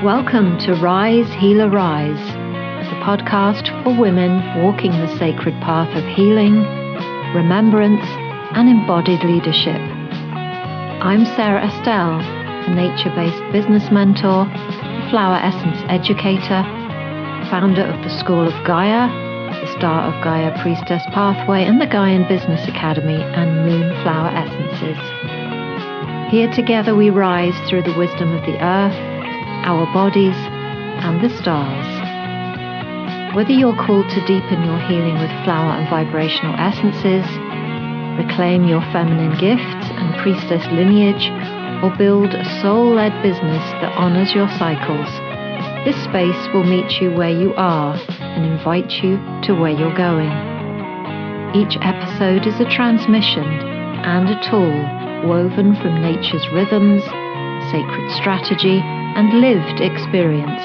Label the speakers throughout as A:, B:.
A: Welcome to Rise, Healer, Rise, the podcast for women walking the sacred path of healing, remembrance, and embodied leadership. I'm Sarah Estelle, a nature-based business mentor, flower essence educator, founder of the School of Gaia, the Star of Gaia Priestess Pathway, and the Gaian Business Academy and Moon Flower Essences. Here together we rise through the wisdom of the earth, our bodies, and the stars. Whether you're called to deepen your healing with flower and vibrational essences, reclaim your feminine gifts and priestess lineage, or build a soul-led business that honors your cycles, this space will meet you where you are and invite you to where you're going. Each episode is a transmission and a tool woven from nature's rhythms, sacred strategy, and lived experience,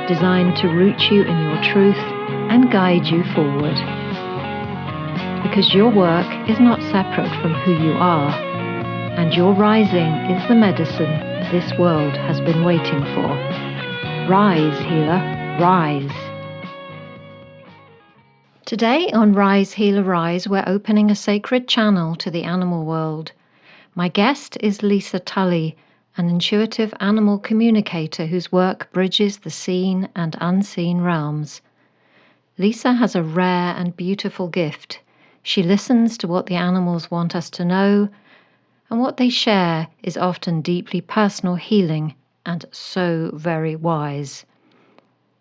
A: designed to root you in your truth and guide you forward. Because your work is not separate from who you are, and your rising is the medicine this world has been waiting for. Rise, healer, rise. Today on Rise, Healer, Rise, we're opening a sacred channel to the animal world. My guest is Lisa Tully, an intuitive animal communicator whose work bridges the seen and unseen realms. Lisa has a rare and beautiful gift. She listens to what the animals want us to know, and what they share is often deeply personal healing and so very wise.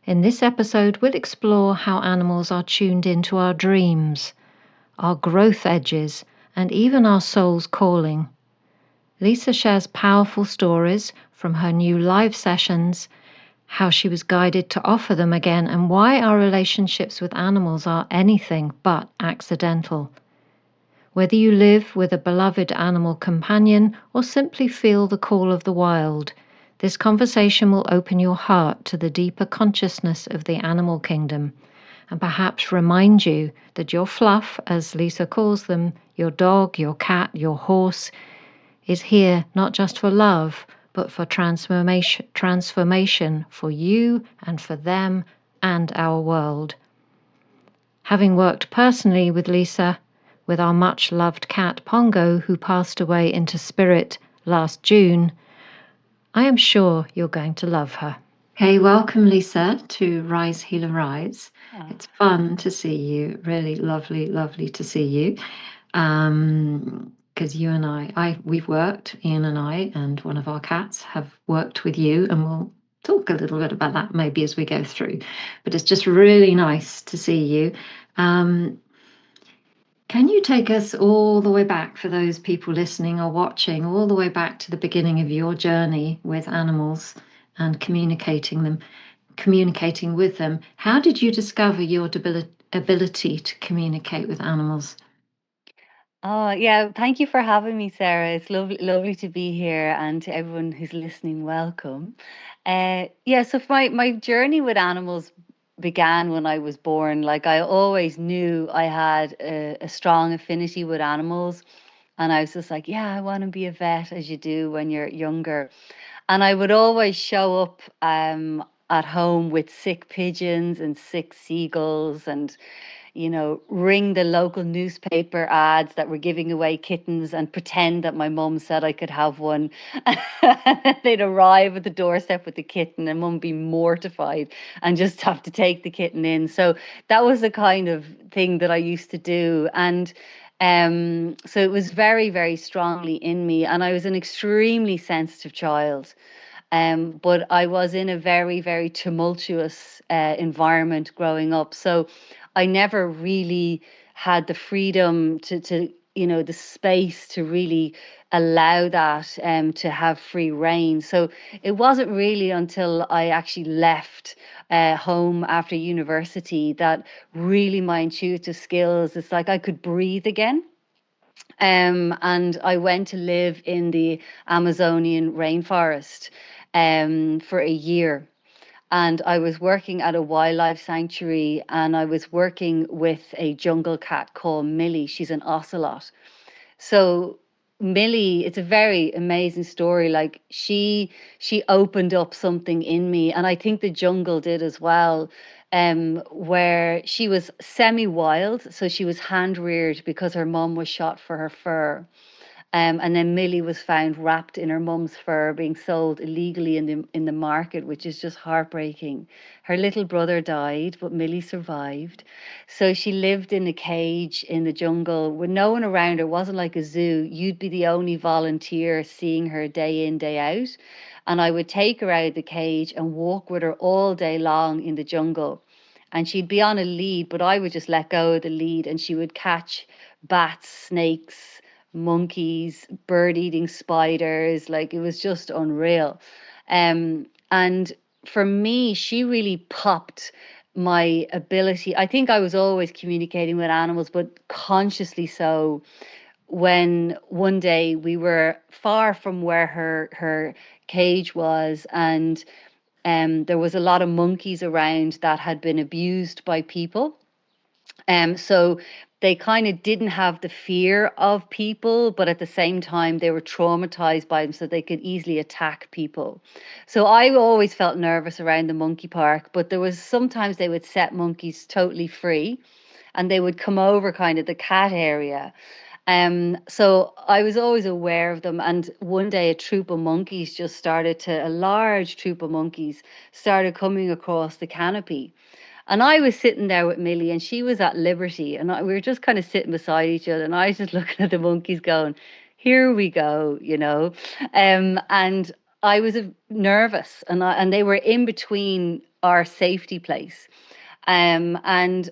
A: In this episode, we'll explore how animals are tuned into our dreams, our growth edges, and even our soul's calling. Lisa shares powerful stories from her new live sessions, how she was guided to offer them again, and why our relationships with animals are anything but accidental. Whether you live with a beloved animal companion or simply feel the call of the wild, this conversation will open your heart to the deeper consciousness of the animal kingdom, and perhaps remind you that your fluff, as Lisa calls them, your dog, your cat, your horse, is here not just for love, but for transformation for you and for them and our world. Having worked personally with Lisa, with our much-loved cat Pongo, who passed away into spirit last June, I am sure you're going to love her. Hey, welcome Lisa to Rise, Healer, Rise.
B: Oh.
A: It's fun to see you, really lovely to see you. Because you and we've worked, Ian and I, and one of our cats have worked with you, and we'll talk a little bit about that maybe as we go through. But it's just really nice to see you. Can you take us all the way back, for those people listening or watching, all the way back to the beginning of your journey with animals and communicating with them? How did you discover your ability to communicate with animals?
B: Oh, yeah. Thank you for having me, Sarah. It's lovely to be here, and to everyone who's listening, welcome. So my journey with animals began when I was born. Like, I always knew I had a strong affinity with animals, and I was just like, yeah, I want to be a vet, as you do when you're younger. And I would always show up at home with sick pigeons and sick seagulls, and ring the local newspaper ads that were giving away kittens and pretend that my mum said I could have one. They'd arrive at the doorstep with the kitten, and mum be mortified and just have to take the kitten in. So that was the kind of thing that I used to do. And so it was very, very strongly in me. And I was an extremely sensitive child. But I was in a very, very tumultuous environment growing up. So I never really had the freedom to the space to really allow that to have free reign. So it wasn't really until I actually left home after university that really my intuitive skills, it's like I could breathe again. And I went to live in the Amazonian rainforest for a year. And I was working at a wildlife sanctuary, and I was working with a jungle cat called Millie. She's an ocelot. So Millie, it's a very amazing story. Like she opened up something in me, and I think the jungle did as well. Where she was semi-wild, so she was hand reared because her mom was shot for her fur. And then Millie was found wrapped in her mum's fur, being sold illegally in the market, which is just heartbreaking. Her little brother died, but Millie survived. So she lived in a cage in the jungle with no one around her. It wasn't like a zoo. You'd be the only volunteer seeing her day in, day out. And I would take her out of the cage and walk with her all day long in the jungle. And she'd be on a lead, but I would just let go of the lead and she would catch bats, snakes, monkeys, bird eating spiders. Like it was just unreal. And for me, she really popped my ability. I think I was always communicating with animals, but consciously so. When one day we were far from where her cage was, and there was a lot of monkeys around that had been abused by people. So they kind of didn't have the fear of people, but at the same time, they were traumatized by them, so they could easily attack people. So I always felt nervous around the monkey park, but there was sometimes they would set monkeys totally free and they would come over kind of the cat area. So I was always aware of them. And one day a large troop of monkeys started coming across the canopy. And I was sitting there with Millie, and she was at liberty, and we were just kind of sitting beside each other. And I was just looking at the monkeys, going, "Here we go." And I was nervous, and they were in between our safety place. And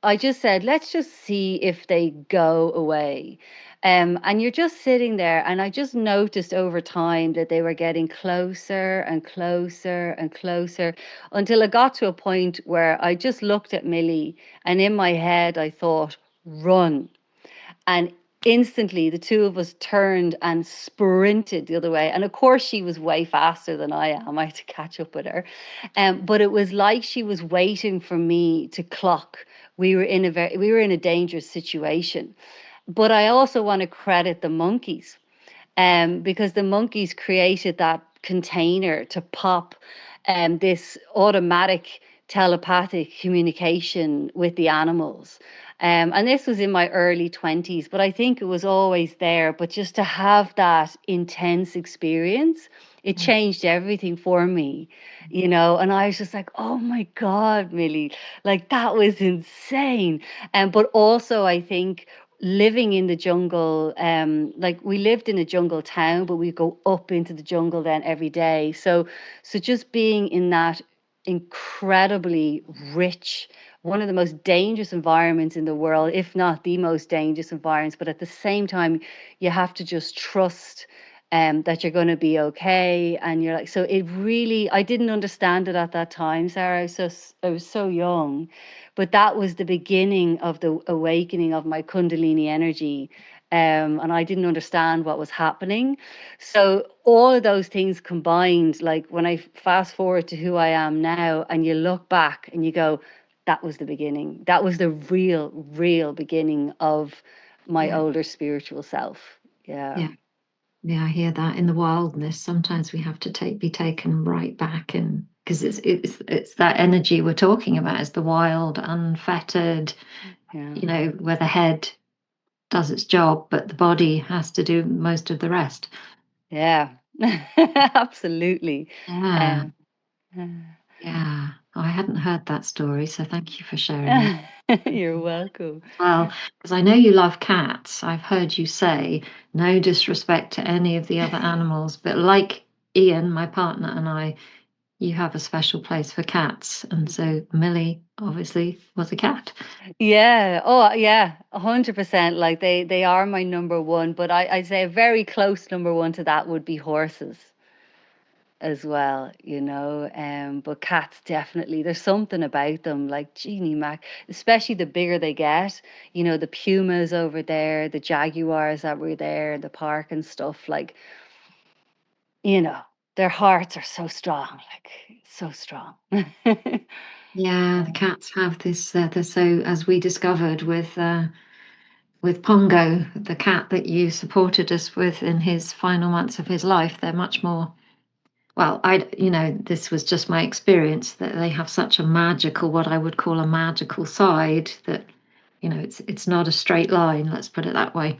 B: I just said, let's just see if they go away. And you're just sitting there, and I just noticed over time that they were getting closer and closer and closer until it got to a point where I just looked at Millie, and in my head, I thought, run. And instantly, the two of us turned and sprinted the other way. And of course, she was way faster than I am. I had to catch up with her. But it was like she was waiting for me to clock. We were in a dangerous situation. But I also want to credit the monkeys, because the monkeys created that container to pop this automatic telepathic communication with the animals. And this was in my early 20s, but I think it was always there. But just to have that intense experience, it
A: Yeah.
B: changed everything for me. And I was just like, oh my God, Millie, like that was insane. But also, I think living in the jungle, like we lived in a jungle town, but we go up into the jungle then every day. So just being in that incredibly rich, one of the most dangerous environments in the world, if not the most dangerous environments, but at the same time, you have to just trust that you're going to be okay. And you're like, so it really, I didn't understand it at that time, Sarah. I was so young, but that was the beginning of the awakening of my Kundalini energy. And I didn't understand what was happening. So all of those things combined, like when I fast forward to who I am now, and you look back and you go, that was the beginning. That was the real, real beginning of my
A: Yeah.
B: older spiritual self. Yeah.
A: Yeah. Yeah, I hear that. In the wildness, sometimes we have to be taken right back, and because it's that energy we're talking about, is the wild, unfettered,
B: Yeah.
A: where the head does its job, but the body has to do most of the rest.
B: Yeah. Absolutely.
A: Yeah,
B: Um,
A: yeah. I hadn't heard that story, so thank you for sharing it.
B: you're welcome.
A: Well, because I know you love cats. I've heard you say no disrespect to any of the other animals, but like Ian, my partner, and I, you have a special place for cats. And so Millie obviously was a cat.
B: Yeah. Oh, yeah. 100%. Like they are my number one, but I'd say a very close number one to that would be horses as well. But cats definitely, there's something about them, like Genie Mac, especially the bigger they get, the pumas over there, the jaguars that were there in the park and stuff, like, you know, their hearts are so strong, like so strong.
A: Yeah, the cats have this, so as we discovered with with Pongo, the cat that you supported us with in his final months of his life, they're much more, well, this was just my experience, that they have such a magical, what I would call a magical side, that, it's not a straight line, let's put it that way.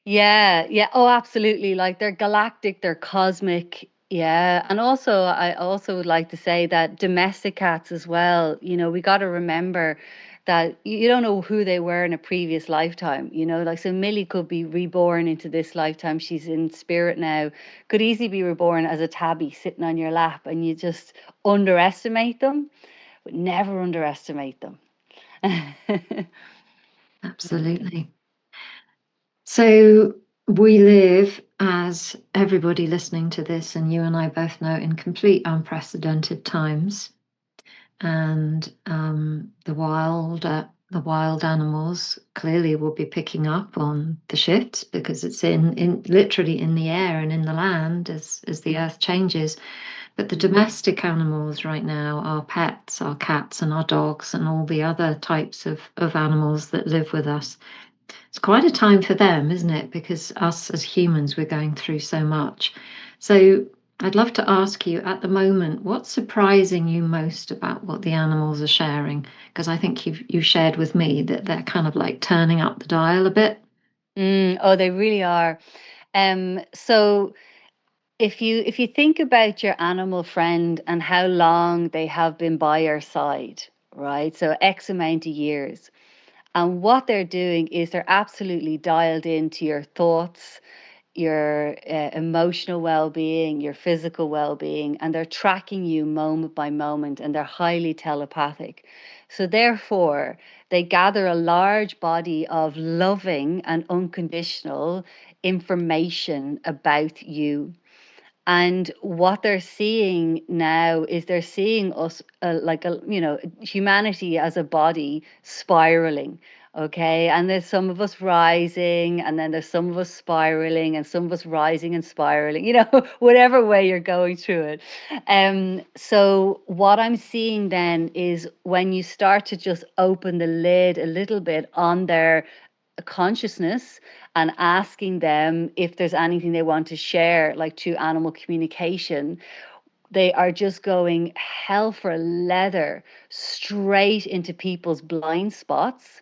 B: Yeah, yeah. Oh, absolutely. Like they're galactic, they're cosmic. Yeah. And also, I also would like to say that domestic cats as well, we got to remember that you don't know who they were in a previous lifetime, like so Millie could be reborn into this lifetime. She's in spirit now, could easily be reborn as a tabby sitting on your lap, and you just underestimate them, but never underestimate them.
A: Absolutely. So we live, as everybody listening to this, and you and I both know, in complete unprecedented times. And the wild animals clearly will be picking up on the shifts, because it's in literally in the air and in the land as the earth changes. But the domestic animals right now, our pets, our cats and our dogs and all the other types of animals that live with us, it's quite a time for them, isn't it? Because us as humans, we're going through so much. So I'd love to ask you, at the moment, what's surprising you most about what the animals are sharing? Because I think you shared with me that they're kind of like turning up the dial a bit.
B: Oh, they really are. So if you think about your animal friend and how long they have been by your side, right? So X amount of years. And what they're doing is they're absolutely dialed into your thoughts, your emotional well-being, your physical well-being, and they're tracking you moment by moment, and they're highly telepathic. So therefore, they gather a large body of loving and unconditional information about you. And what they're seeing now is they're seeing us like humanity as a body spiraling. Okay. And there's some of us rising, and then there's some of us spiraling, and some of us rising and spiraling, whatever way you're going through it. So what I'm seeing then is when you start to just open the lid a little bit on their consciousness and asking them if there's anything they want to share, like to animal communication, they are just going hell for leather straight into people's blind spots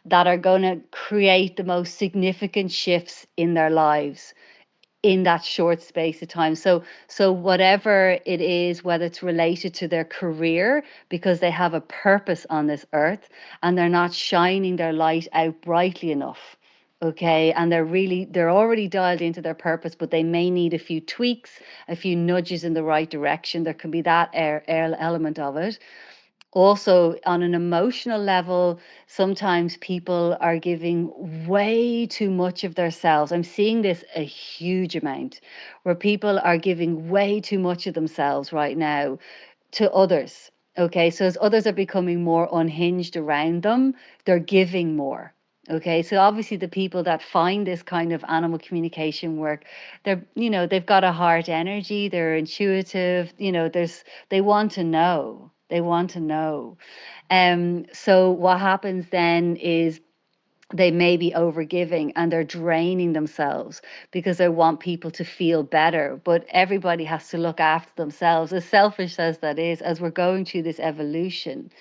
B: that are going to create the most significant shifts in their lives in that short space of time. So whatever it is, whether it's related to their career, because they have a purpose on this earth and they're not shining their light out brightly enough. Okay. And they're already dialed into their purpose, but they may need a few tweaks, a few nudges in the right direction. There can be that element of it. Also, on an emotional level, sometimes people are giving way too much of themselves. I'm seeing this a huge amount, where people are giving way too much of themselves right now to others. Okay, so as others are becoming more unhinged around them, they're giving more. Okay, so obviously the people that find this kind of animal communication work, they've got a heart energy, they're intuitive, they want to know. They want to know. So what happens then is they may be overgiving and they're draining themselves because they want people to feel better. But everybody has to look after themselves, as selfish as that is, as we're going through this evolution.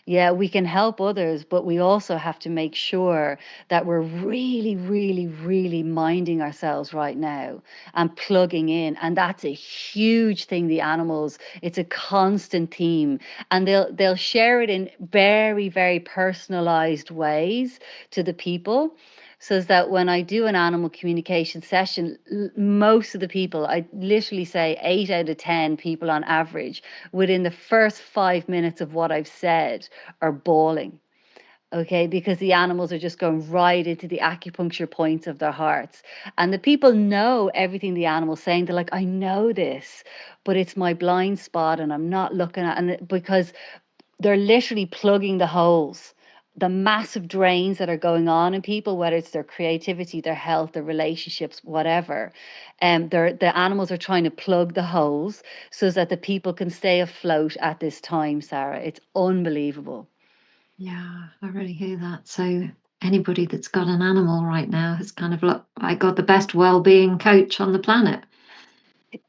B: Yeah, we can help others, but we also have to make sure that we're really, really, really minding ourselves right now and plugging in. And that's a huge thing. The animals, it's a constant theme, and they'll share it in very, very personalized ways to the people. So that when I do an animal communication session, most of the people, I literally say 8 out of 10 people on average, within the first 5 minutes of what I've said, are bawling. Okay, because the animals are just going right into the acupuncture points of their hearts. And the people know everything the animal's saying. They're like, I know this, but it's my blind spot and I'm not looking at, and because they're literally plugging the holes, the massive drains that are going on in people, whether it's their creativity, their health, their relationships, whatever. The animals are trying to plug the holes so that the people can stay afloat at this time, Sarah. It's unbelievable.
A: Yeah, I really hear that. So anybody that's got an animal right now has kind of looked like got the best well-being coach on the planet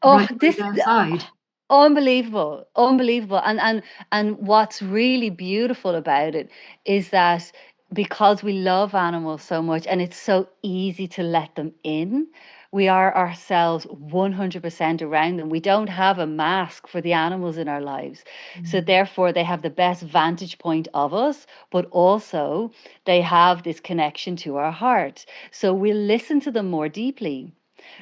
B: Oh,
A: right by their side.
B: unbelievable, unbelievable. And what's really beautiful about it is that because we love animals so much and it's so easy to let them in, we are ourselves 100% around them. We don't have a mask for the animals in our lives. So therefore they have the best vantage point of us, but also they have this connection to our heart. So we'll listen to them more deeply.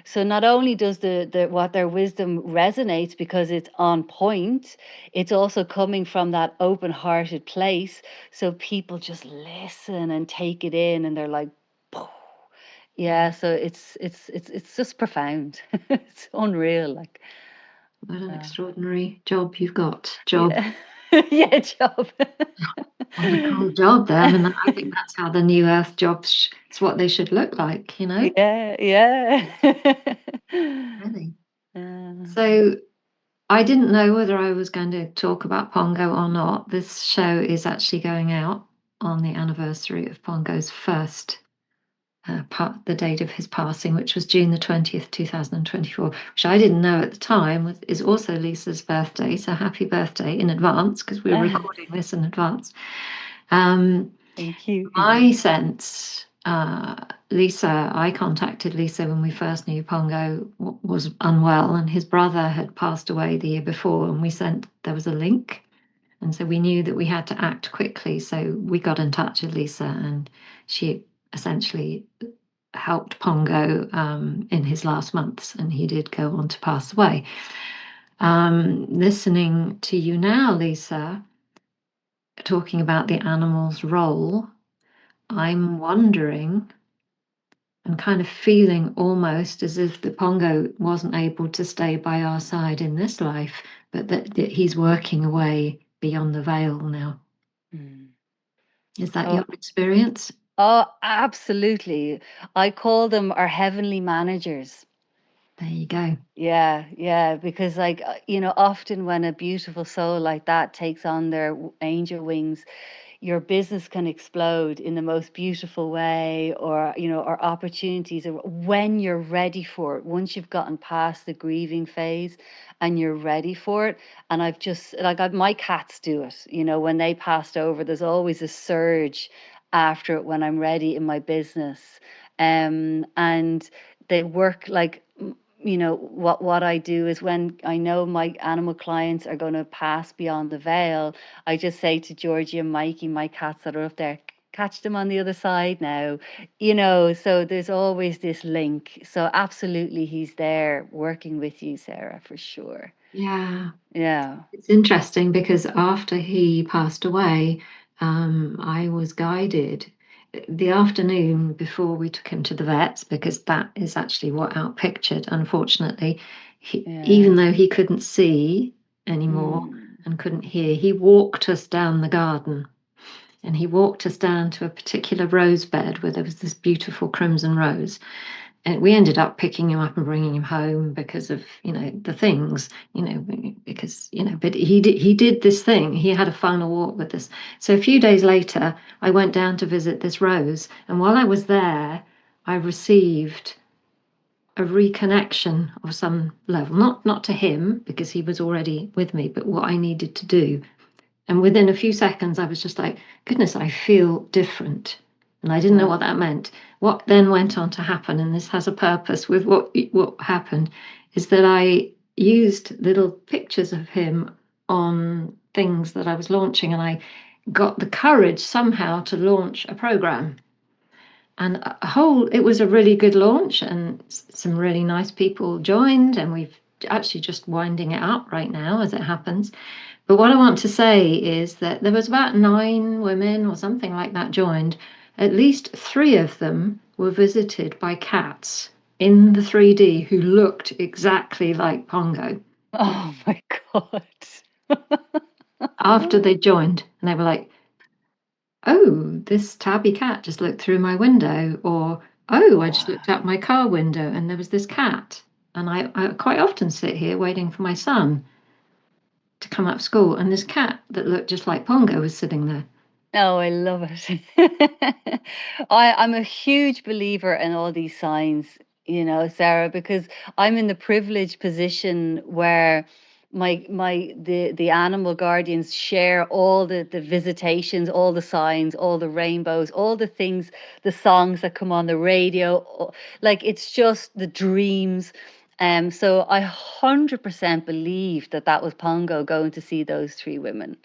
B: So not only does the what their wisdom resonates because it's on point, it's also coming from that open-hearted place. So people just listen and take it in, and they're like, "Phew." Yeah. So it's just profound. It's unreal. Like,
A: What an
B: uh,
A: extraordinary job you've got. Job.
B: yeah, yeah, job.
A: What a cool job there. I mean, I think that's how the New Earth jobs, it's what they should look like, you know?
B: Yeah, yeah.
A: Really.
B: Uh,
A: So I didn't know whether I was going to talk about Pongo or not. This show is actually going out on the anniversary of Pongo's first the date of his passing, which was June the 20th, 2024, which I didn't know at the time is also Lisa's birthday. So happy birthday in advance, because we're recording this in advance.
B: thank you.
A: My sense, Lisa, I contacted Lisa when we first knew Pongo was unwell, and his brother had passed away the year before, and there was a link. And so we knew that we had to act quickly. So we got in touch with Lisa, and she essentially helped Pongo in his last months, and he did go on to pass away. Listening to you now, Lisa, talking about the animal's role, I'm wondering and kind of feeling almost as if the Pongo wasn't able to stay by our side in this life, but that he's working away beyond the veil now.
B: Mm.
A: Is that
B: Oh,
A: your experience?
B: oh, absolutely. I call them our heavenly managers.
A: There you go.
B: Yeah, yeah, because like often when a beautiful soul like that takes on their angel wings, your business can explode in the most beautiful way, or or opportunities, or when you're ready for it, once you've gotten past the grieving phase and you're ready for it. And I've just my cats do it, when they passed over, there's always a surge after it when I'm ready in my business. And they work like, what I do is, when I know my animal clients are going to pass beyond the veil, I just say to Georgie and Mikey, my cats that are up there, catch them on the other side now. So there's always this link. So absolutely, he's there working with you, Sarah, for sure.
A: Yeah.
B: Yeah.
A: It's interesting because after he passed away, I was guided the afternoon before we took him to the vets, because that is actually what outpictured, unfortunately.
B: Yeah.
A: Even though he couldn't see anymore
B: Mm.
A: and couldn't hear, he walked us down the garden, and he walked us down to a particular rose bed where there was this beautiful crimson rose. And we ended up picking him up and bringing him home because of the things, because but he did this thing. He had a final walk with us. So a few days later I went down to visit this rose, and while I was there I received a reconnection of some level, not to him because he was already with me, but what I needed to do. And within a few seconds, I was just like, goodness, I feel different. And I didn't know what
B: Wow.
A: that meant. What then went on to happen, and this has a purpose with what happened, is that I used little pictures of him on things that I was launching, and I got the courage somehow to launch a program. And it was a really good launch, and some really nice people joined, and we've actually just winding it up right now as it happens. But what I want to say is that there was about 9 women or something like that joined. At least 3 of them were visited by cats in the 3D who looked exactly like Pongo
B: Oh my God.
A: after they joined. And they were like, oh, this tabby cat just looked through my window. Or, oh, I just
B: Wow.
A: looked out my car window and there was this cat. And I quite often sit here waiting for my son to come up school, and this cat that looked just like Pongo was sitting there.
B: Oh, I love it. I'm a huge believer in all these signs, Sarah, because I'm in the privileged position where the animal guardians share all the visitations, all the signs, all the rainbows, all the things, the songs that come on the radio, like it's just the dreams. So I 100% believe that that was Pongo going to see those three women.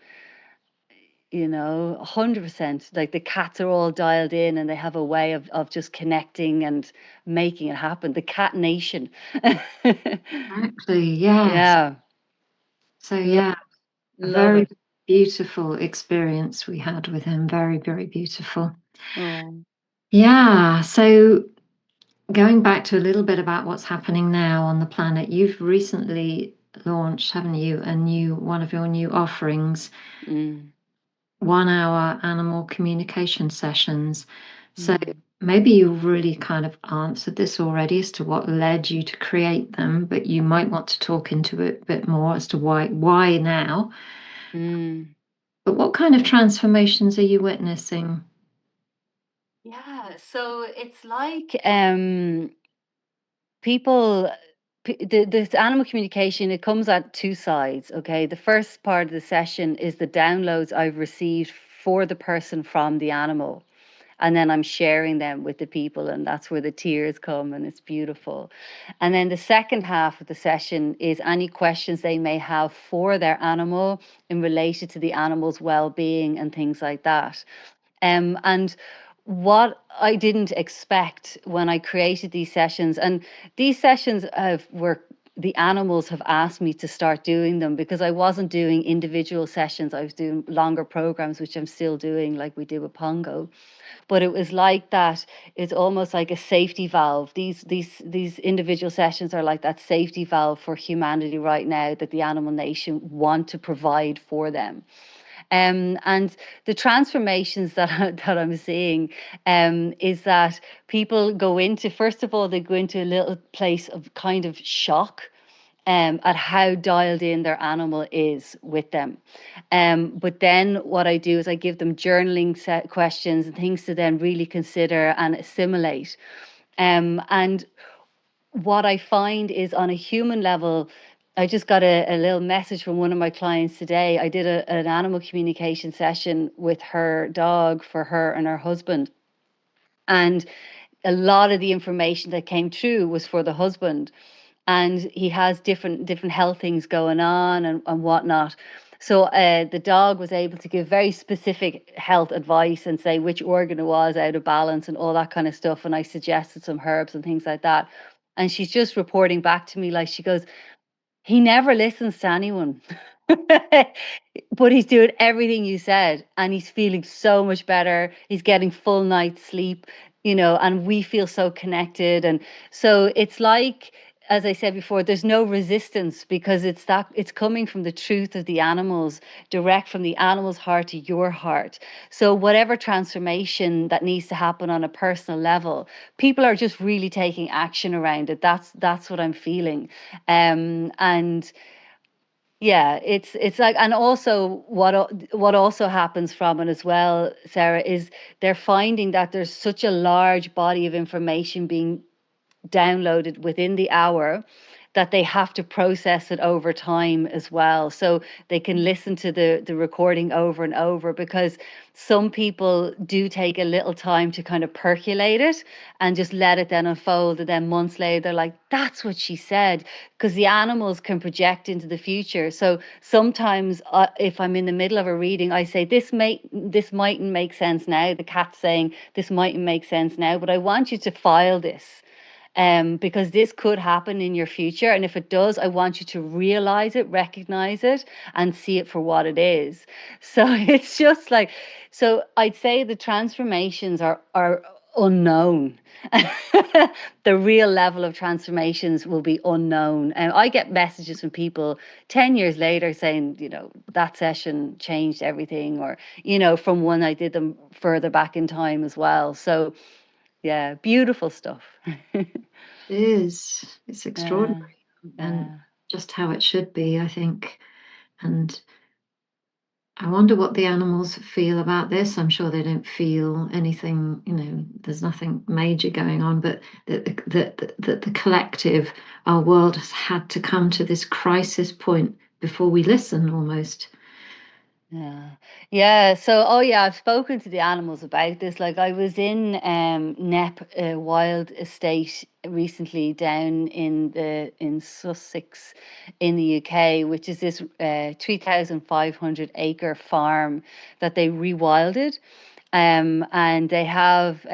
B: 100%. Like the cats are all dialed in and they have a way of just connecting and making it happen. The cat nation.
A: Actually, yes.
B: Yeah.
A: So
B: Love,
A: yeah, a
B: love
A: very
B: it.
A: beautiful experience we had with him. Very, very beautiful.
B: Oh.
A: Yeah. So going back to a little bit about what's happening now on the planet, you've recently launched, haven't you, one of your new offerings,
B: Mm,
A: 1 hour animal communication sessions. So
B: mm,
A: maybe you've really kind of answered this already as to what led you to create them, but you might want to talk into it a bit more as to why now.
B: mm.
A: But what kind of transformations are you witnessing?
B: Yeah, so it's like people this animal communication, it comes at two sides. Okay, the first part of the session is the downloads I've received for the person from the animal, and then I'm sharing them with the people, and that's where the tears come, and it's beautiful. And then the second half of the session is any questions they may have for their animal in relation to the animal's well-being and things like that. And what I didn't expect when I created these sessions, and these sessions were the animals have asked me to start doing them because I wasn't doing individual sessions. I was doing longer programs, which I'm still doing, like we did with Pongo. But it was like that. It's almost like a safety valve. These individual sessions are like that safety valve for humanity right now that the animal nation want to provide for them. And the transformations that I'm seeing is that people go into, first of all, they go into a little place of kind of shock at how dialed in their animal is with them. But then what I do is I give them journaling set questions and things to then really consider and assimilate. And what I find is on a human level, I just got a little message from one of my clients today. I did an animal communication session with her dog for her and her husband. And a lot of the information that came through was for the husband. And he has different health things going on and whatnot. So the dog was able to give very specific health advice and say which organ it was out of balance and all that kind of stuff. And I suggested some herbs and things like that. And she's just reporting back to me like she goes, he never listens to anyone. But he's doing everything you said and he's feeling so much better. He's getting full night's sleep, and we feel so connected. And so it's like, as I said before, there's no resistance because it's coming from the truth of the animals, direct from the animal's heart to your heart. So whatever transformation that needs to happen on a personal level, people are just really taking action around it. That's what I'm feeling. And yeah, it's like, and also what also happens from it as well, Sarah, is they're finding that there's such a large body of information being downloaded within the hour that they have to process it over time as well, so they can listen to the recording over and over, because some people do take a little time to kind of percolate it and just let it then unfold, and then months later they're like, that's what she said, because the animals can project into the future. So sometimes if I'm in the middle of a reading, I say this mightn't make sense now, the cat's saying this mightn't make sense now, but I want you to file this, because this could happen in your future. And if it does, I want you to realize it, recognize it, and see it for what it is. So it's just like, so I'd say the transformations are unknown. The real level of transformations will be unknown. And I get messages from people 10 years later saying, that session changed everything, or, from when I did them further back in time as well. So yeah, beautiful stuff.
A: It is. It's
B: Yeah,
A: extraordinary and
B: yeah.
A: just how it should be, I think. And I wonder what the animals feel about this. I'm sure they don't feel anything, there's nothing major going on, but that the collective, our world has had to come to this crisis point before we listen almost.
B: Yeah. Yeah. So, oh yeah, I've spoken to the animals about this. Like I was in Nep Wild Estate recently down in Sussex in the UK, which is this 3,500 acre farm that they rewilded. And they have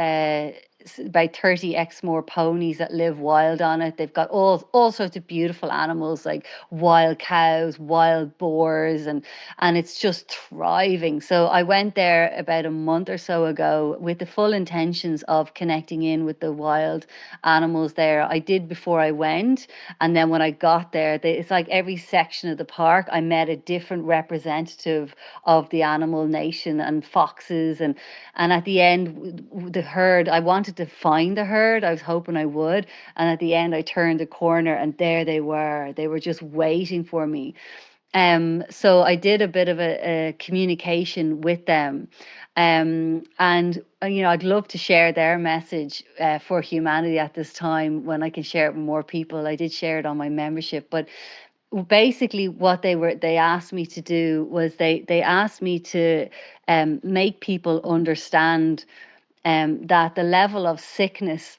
B: about 30 Exmoor ponies that live wild on it. They've got all sorts of beautiful animals like wild cows, wild boars, and it's just thriving. So I went there about a month or so ago with the full intentions of connecting in with the wild animals there. I did before I went, and then when I got there, it's like every section of the park, I met a different representative of the animal nation and foxes and at the end, the herd, I wanted to find the herd. I was hoping I would. And at the end, I turned the corner and there they were. They were just waiting for me. So I did a bit of a communication with them. And, I'd love to share their message for humanity at this time when I can share it with more people. I did share it on my membership, but basically what they asked me to do was they asked me to make people understand that the level of sickness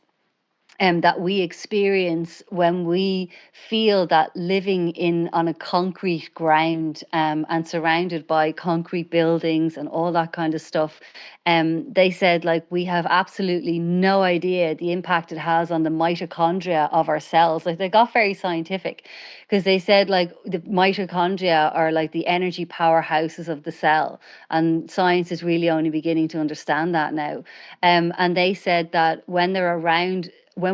B: that we experience when we feel that living in on a concrete ground and surrounded by concrete buildings and all that kind of stuff. They said like we have absolutely no idea the impact it has on the mitochondria of our cells. Like they got very scientific because they said like the mitochondria are like the energy powerhouses of the cell, and science is really only beginning to understand that now. And they said that when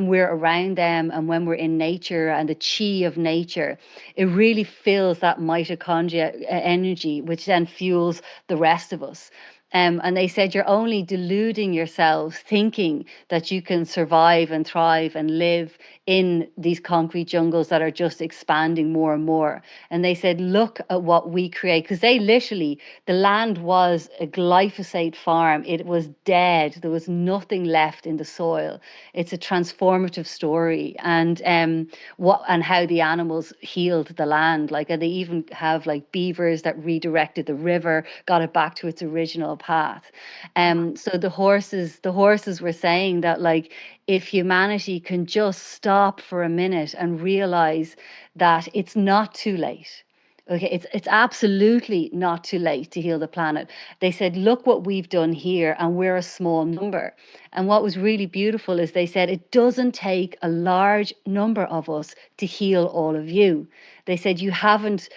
B: we're around them and when we're in nature and the chi of nature, it really fills that mitochondria energy, which then fuels the rest of us. And they said you're only deluding yourselves thinking that you can survive and thrive and live in these concrete jungles that are just expanding more and more. And they said, look at what we create. Because they literally, the land was a glyphosate farm. It was dead. There was nothing left in the soil. It's a transformative story. And how the animals healed the land. Like, and they even have like beavers that redirected the river, got it back to its original path. So the horses were saying that like if humanity can just stop for a minute and realize that it's not too late. Okay, it's absolutely not too late to heal the planet. They said, look what we've done here, and we're a small number. And what was really beautiful is they said it doesn't take a large number of us to heal all of you. They said you haven't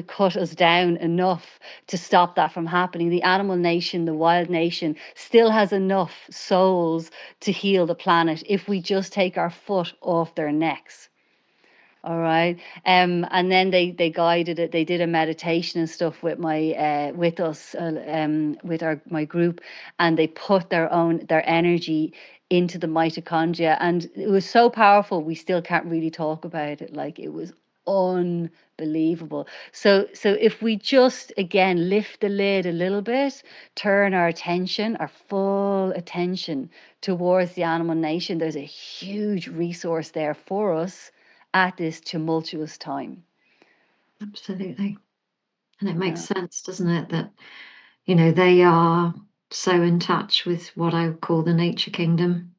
B: cut us down enough to stop that from happening. The animal nation, the wild nation, still has enough souls to heal the planet if we just take our foot off their necks. All right. And then they guided it. They did a meditation and stuff with with us, with our my group, and they put their energy into the mitochondria, and it was so powerful. We still can't really talk about it. Like it was unbelievable. So if we just again lift the lid a little bit, turn our attention, our full attention towards the animal nation, there's a huge resource there for us at this tumultuous time.
A: Absolutely. And it makes
B: Yeah.
A: sense, doesn't it, that, they are so in touch with what I call the nature kingdom.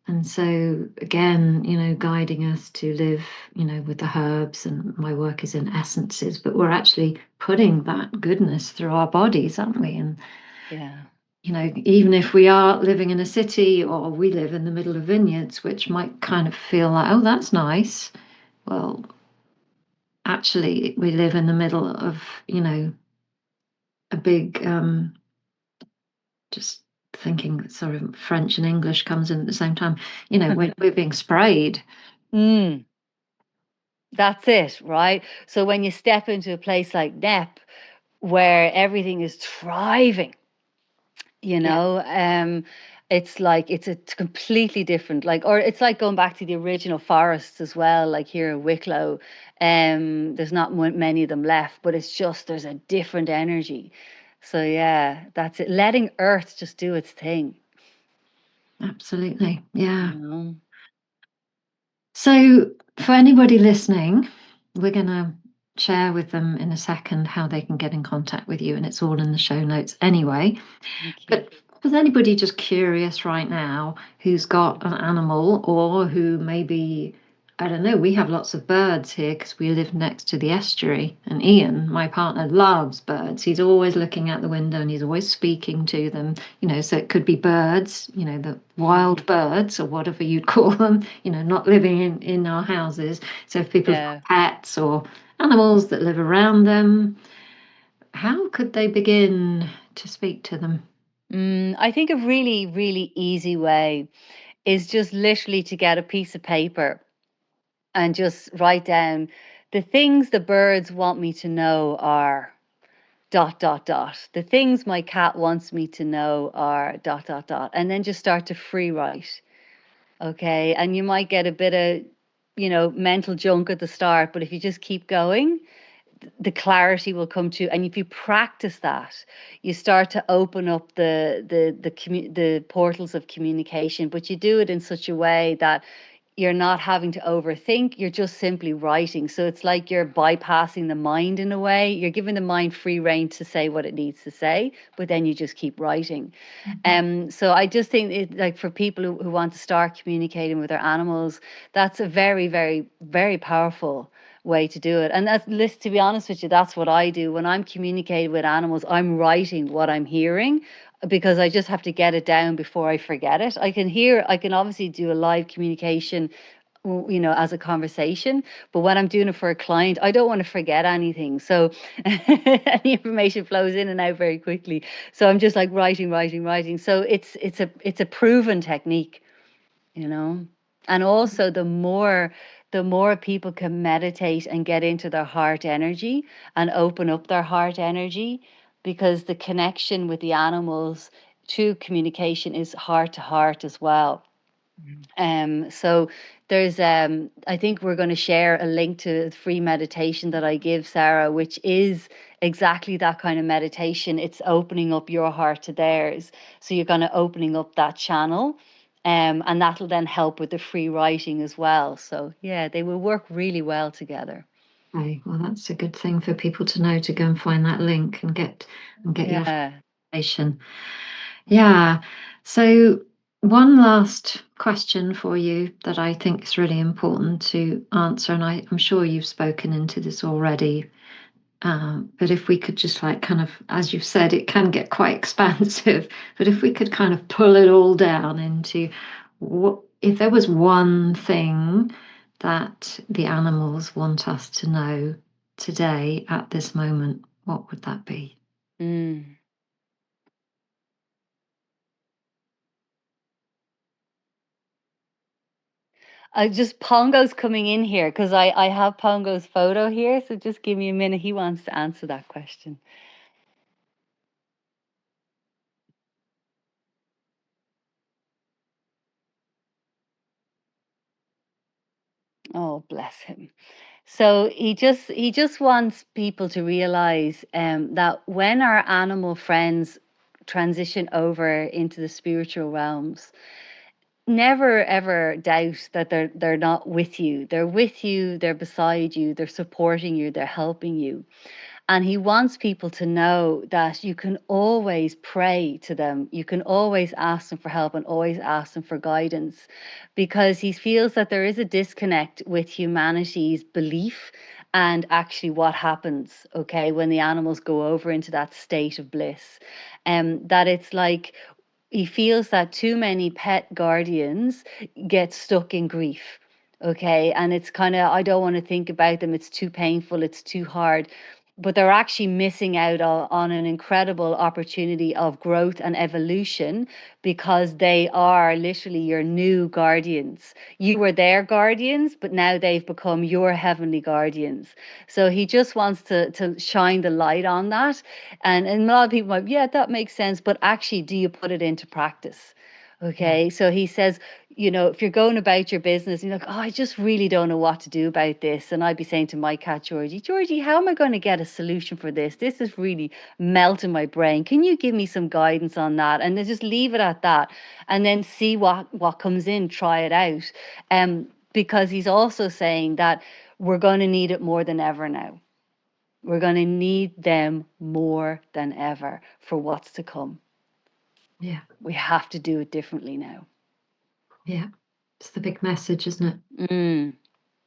A: And so, again, guiding us to live, with the herbs, and my work is in essences, but we're actually putting that goodness through our bodies, aren't we? And,
B: Yeah.
A: even if we are living in a city or we live in the middle of vineyards, which might kind of feel like, oh, that's nice. Well, actually, we live in the middle of, a big, just thinking sort of French and English comes in at the same time. We're being sprayed.
B: Mm, that's it, right? So when you step into a place like Nep, where everything is thriving, you
A: Yeah.
B: know, it's like it's a completely different, like, or it's like going back to the original forests as well, like here in Wicklow. There's not many of them left, but it's just there's a different energy. So yeah, that's it. Letting Earth just do its thing,
A: Absolutely.
B: you
A: Yeah.
B: know.
A: So, for anybody listening, we're going to share with them in a second how they can get in contact with you, and it's all in the show notes anyway.
B: Thank you.
A: But for anybody just curious right now who's got an animal or who maybe, I don't know, we have lots of birds here because we live next to the estuary. And Ian, my partner, loves birds. He's always looking out the window and he's always speaking to them. So it could be birds, the wild birds or whatever you'd call them, not living in our houses. So if people have
B: Yeah.
A: got pets or animals that live around them, how could they begin to speak to them?
B: I think a really, really easy way is just literally to get a piece of paper and just write down the things the birds want me to know are dot dot dot. The things my cat wants me to know are dot dot dot. And then just start to free write. Okay. And you might get a bit of, mental junk at the start, but if you just keep going, the clarity will come to you. And if you practice that, you start to open up the portals of communication, but you do it in such a way that you're not having to overthink, you're just simply writing. So it's like you're bypassing the mind in a way. You're giving the mind free rein to say what it needs to say, but then you just keep writing. So I just think it, like for people who want to start communicating with their animals, that's a very, very, very powerful way to do it. And to be honest with you, that's what I do when I'm communicating with animals. I'm writing what I'm hearing because I just have to get it down before I forget it. I can obviously do a live communication, as a conversation, but when I'm doing it for a client, I don't want to forget anything. So any information flows in and out very quickly. So I'm just like writing, writing, writing. So it's a proven technique, you know. And also the more people can meditate and get into their heart energy and open up their heart energy, because the connection with the animals through communication is heart to heart as well. So there's I think we're going to share a link to the free meditation that I give, Sarah, which is exactly that kind of meditation. It's opening up your heart to theirs. So you're going to opening up that channel. And that'll then help with the free writing as well. So yeah, they will work really well together.
A: Okay, well, that's a good thing for people to know, to go and find that link and get your
B: Yeah.
A: information. Yeah. So one last question for you that I think is really important to answer, and I'm sure you've spoken into this already. But if we could just like kind of, as you've said, it can get quite expansive. But if we could kind of pull it all down into what if there was one thing that the animals want us to know today at this moment, what would that be?
B: Mm. Just Pongo's coming in here because I have Pongo's photo here. So just give me a minute. He wants to answer that question. Oh, bless him. So he just wants people to realize that when our animal friends transition over into the spiritual realms, never ever doubt that they're not with you. They're with you. They're beside you. They're supporting you. They're helping you. And he wants people to know that you can always pray to them. You can always ask them for help and always ask them for guidance, because he feels that there is a disconnect with humanity's belief and actually what happens, okay, when the animals go over into that state of bliss. That it's like he feels that too many pet guardians get stuck in grief. Okay. And it's kind of, I don't want to think about them. It's too painful. It's too hard. But they're actually missing out on an incredible opportunity of growth and evolution, because they are literally your new guardians. You were their guardians, but now they've become your heavenly guardians. So he just wants to shine the light on that. And a lot of people might, yeah, that makes sense. But actually, do you put it into practice?
A: Yeah.
B: Okay. So he says, if you're going about your business, you're like, oh, I just really don't know what to do about this. And I'd be saying to my cat, Georgie, how am I going to get a solution for this? This is really melting my brain. Can you give me some guidance on that? And then just leave it at that and then see what comes in, try it out. Because he's also saying that we're going to need it more than ever now. We're going to need them more than ever for what's to come.
A: Yeah.
B: We have to do it differently now.
A: Yeah. It's the big message, isn't it?
B: Mm.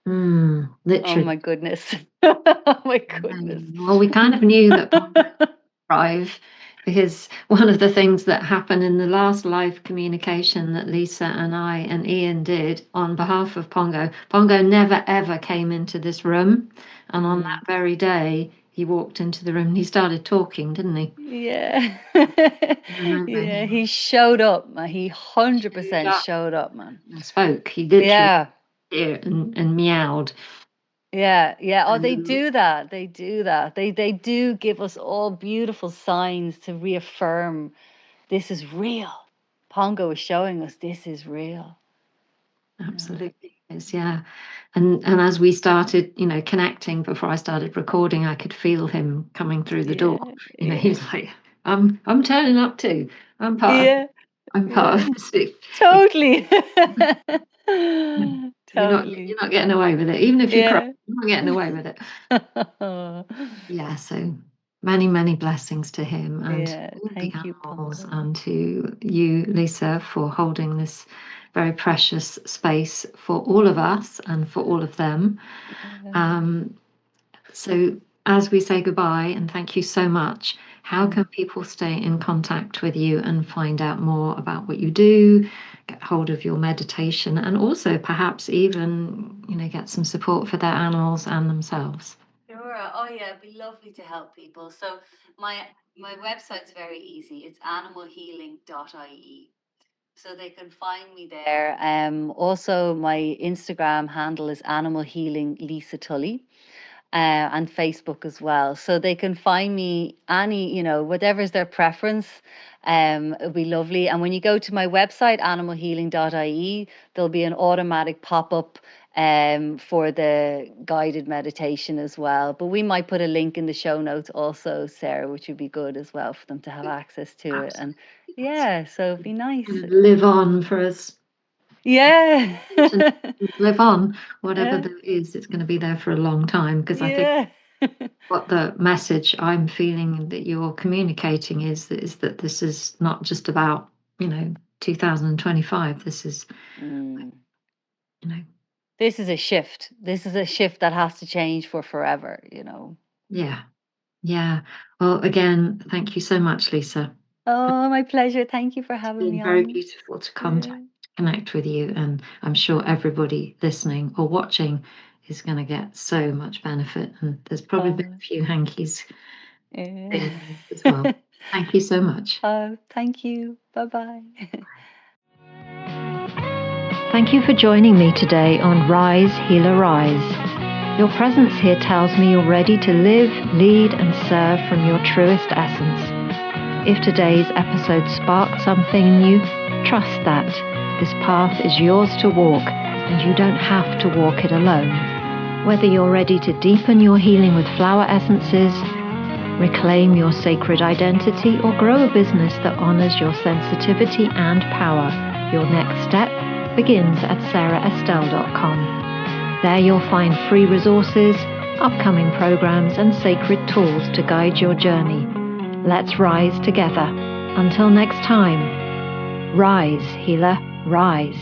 B: Oh
A: Literally.
B: my goodness. Oh my goodness.
A: Well, we kind of knew that Pongo would thrive, because one of the things that happened in the last live communication that Lisa and I and Ian did on behalf of Pongo, Pongo never ever came into this room. And on that very day, he walked into the room and he started talking, didn't he?
B: Yeah.
A: Remember,
B: Yeah, he showed up, man. He
A: showed
B: 100%
A: up
B: showed up, man.
A: and spoke. He literally
B: Yeah.
A: did and meowed.
B: Yeah, yeah. Oh, they
A: Um,
B: do that. They do that. They do give us all beautiful signs to reaffirm this is real. Pongo is showing us this is real.
A: Absolutely. Yes, yeah. And as we started, connecting before I started recording, I could feel him coming through the door.
B: Yeah,
A: He
B: yeah,
A: was like, I'm turning up too. I'm part of
B: yeah,
A: I'm part
B: yeah.
A: of this.
B: Totally.
A: You're not
B: Totally.
A: you're not getting away with it. Even if you cry,
B: Yeah.
A: you're not getting away with it. Yeah, so many, many blessings to him and to
B: Yeah.
A: all the
B: Thank you,
A: animals,
B: Pongo.
A: and to you, Lisa, for holding this very precious space for all of us and for all of them.
B: Yeah.
A: Um, so as we say goodbye and thank you so much, how can people stay in contact with you and find out more about what you do, get hold of your meditation, and also perhaps even, get some support for their animals and themselves?
B: Sure. Oh yeah, it'd be lovely to help people. So my website's very easy. It's animalhealing.ie. So they can find me there. Also my Instagram handle is Animal Healing Lisa Tully. And Facebook as well. So they can find me whatever's their preference. It'll be lovely. And when you go to my website, animalhealing.ie, there'll be an automatic pop-up for the guided meditation as well. But we might put a link in the show notes also, Sarah, which would be good as well for them to have access to it. And
A: Absolutely. That's
B: yeah, so it'd be nice.
A: going to live on for us.
B: Yeah.
A: Live on, whatever
B: Yeah.
A: there is, it's going to be there for a long time, because I think
B: Yeah.
A: what the message I'm feeling that you're communicating is that this is not just about 2025. This is,
B: Mm.
A: you know
B: This is a shift. This is a shift that has to change for forever.
A: yeah, yeah. Well, again, thank you so much, Lisa.
B: Oh, my pleasure. Thank you for
A: It's
B: having
A: been
B: me
A: very
B: on.
A: beautiful to
B: Yeah.
A: connect with you, and I'm sure everybody listening or watching is going to get so much benefit, and there's probably been
B: Oh,
A: a few hankies
B: yeah.
A: feeling this as well. Thank you so much.
B: Oh, thank you. Bye-bye.
A: Thank you for joining me today on Rise, Healer, Rise. Your presence here tells me you're ready to live, lead, and serve from your truest essence. If today's episode sparked something in you, trust that this path is yours to walk, and you don't have to walk it alone. Whether you're ready to deepen your healing with flower essences, reclaim your sacred identity, or grow a business that honors your sensitivity and power, your next step begins at sarahestelle.com. There you'll find free resources, upcoming programs, and sacred tools to guide your journey. Let's rise together. Until next time, rise, healer, rise.